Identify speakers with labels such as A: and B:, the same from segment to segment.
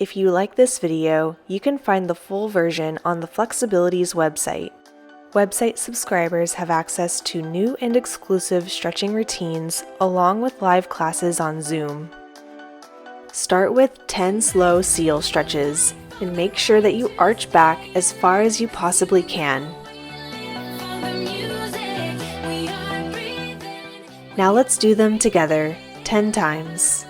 A: If you like this video, you can find the full version on the FlexAbilities website. Website subscribers have access to new and exclusive stretching routines along with live classes on Zoom. Start with 10 slow seal stretches and make sure that you arch back as far as you possibly can. Now let's do them together 10 times.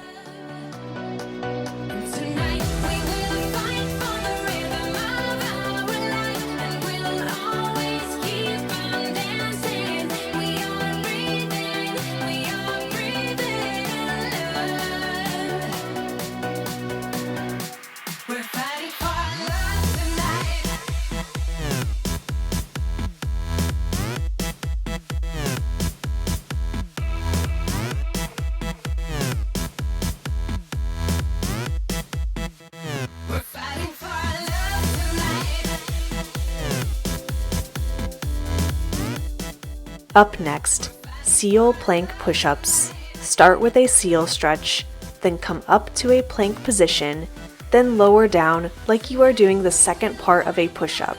A: Up next, seal plank push-ups. Start with a seal stretch, then come up to a plank position, then lower down like you are doing the second part of a push-up.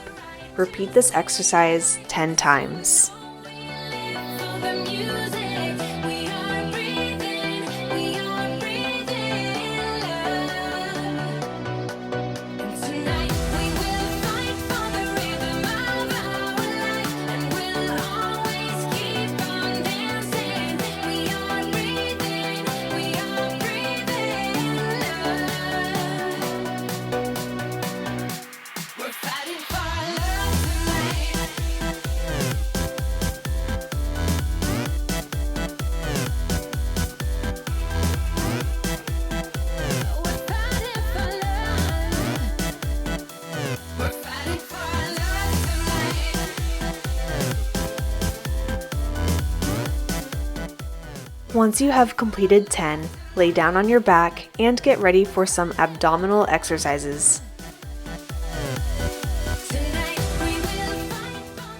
A: Repeat this exercise 10 times. Once you have completed 10, lay down on your back and get ready for some abdominal exercises.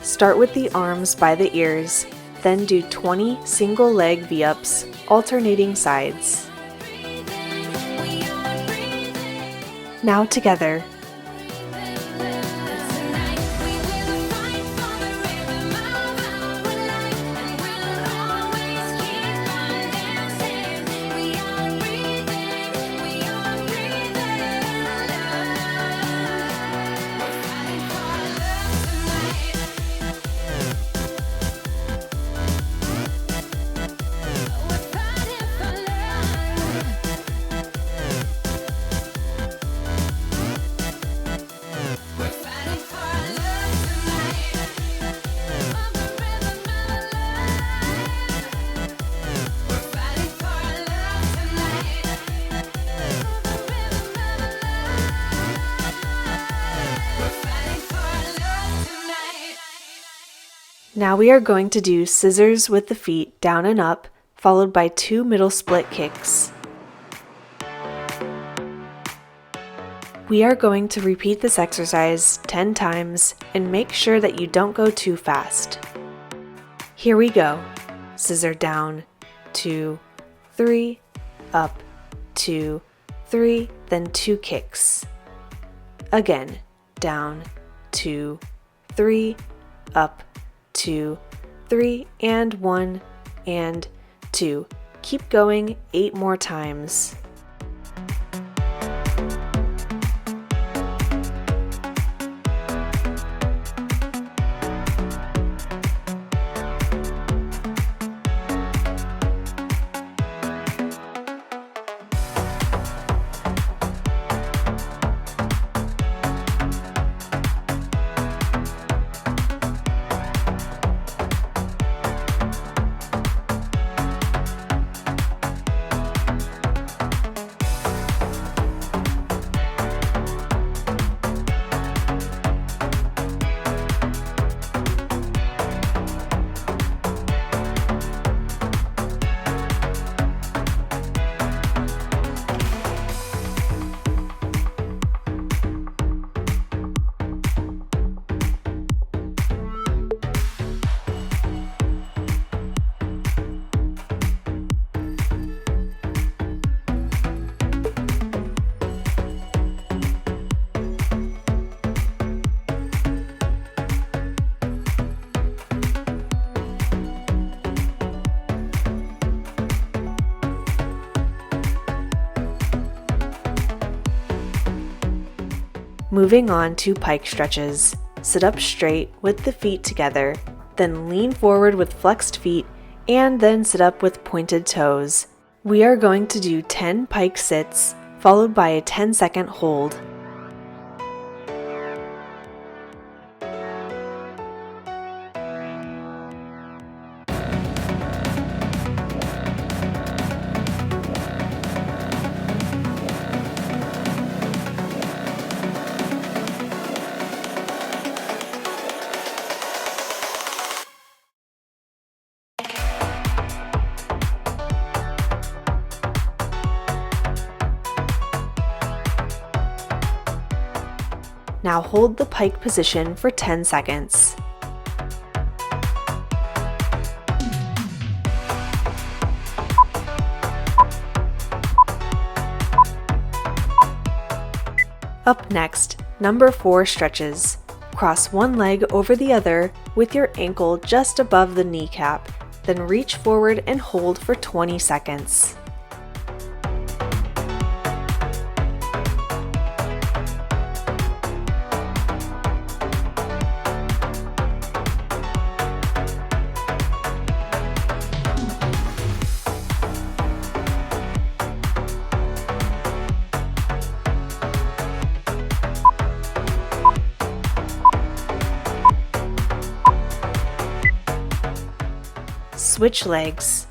A: Start with the arms by the ears, then do 20 single leg V-ups, alternating sides. Now together. Now we are going to do scissors with the feet down and up, followed by 2 middle split kicks. We are going to repeat this exercise 10 times and make sure that you don't go too fast. Here we go. Scissor down, 2, 3, up, 2, 3, then 2 kicks. Again, down, 2, 3, up, 2, 3, and 1, and 2. Keep going 8 more times. Moving on to pike stretches. Sit up straight with the feet together, then lean forward with flexed feet, and then sit up with pointed toes. We are going to do 10 pike sits, followed by a 10-second hold. Now hold the pike position for 10 seconds. Up next, number 4 stretches. Cross one leg over the other with your ankle just above the kneecap, then reach forward and hold for 20 seconds. Switch legs.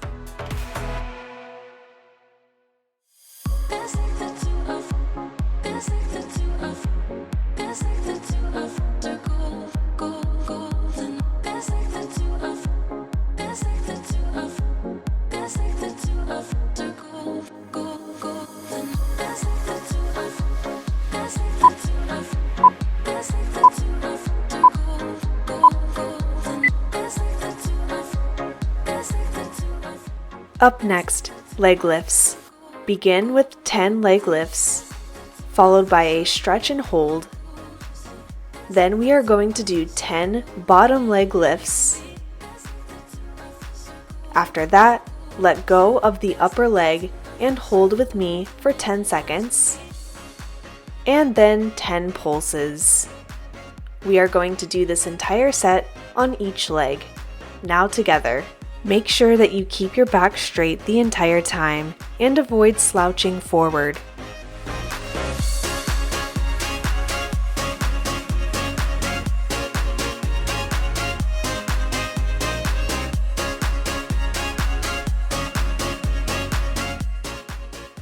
A: Up next, leg lifts. Begin with 10 leg lifts, followed by a stretch and hold. Then we are going to do 10 bottom leg lifts. After that, let go of the upper leg and hold with me for 10 seconds. And then 10 pulses. We are going to do this entire set on each leg. Now together. Make sure that you keep your back straight the entire time and avoid slouching forward.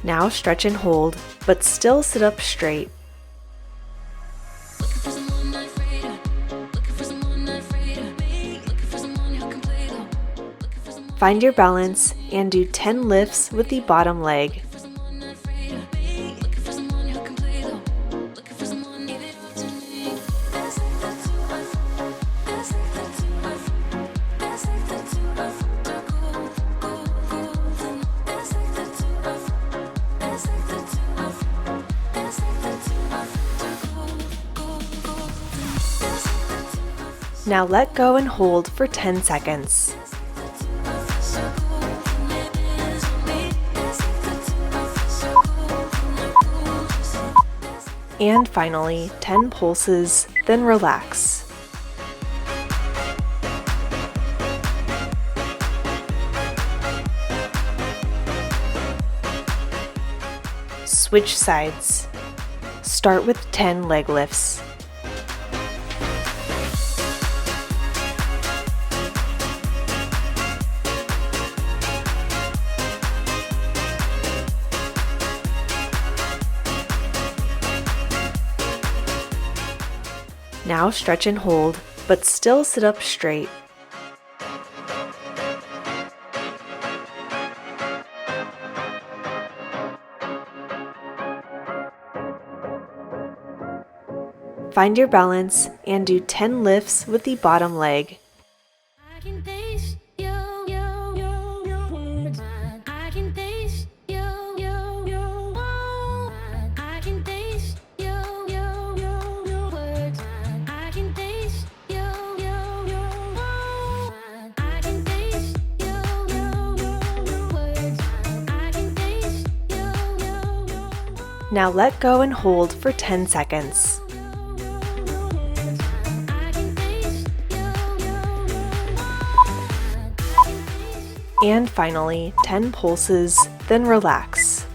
A: Now stretch and hold, but still sit up straight. Find your balance and do 10 lifts with the bottom leg. Now let go and hold for 10 seconds. And finally, 10 pulses, then relax. Switch sides. Start with 10 leg lifts. Now stretch and hold, but still sit up straight. Find your balance and do 10 lifts with the bottom leg. Now let go and hold for 10 seconds. And finally, 10 pulses, then relax.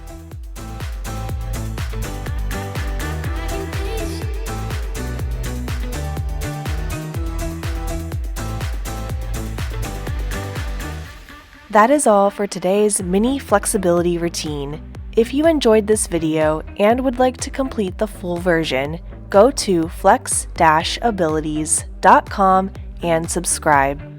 A: That is all for today's mini flexibility routine. If you enjoyed this video and would like to complete the full version, go to FlexAbilities.com and subscribe.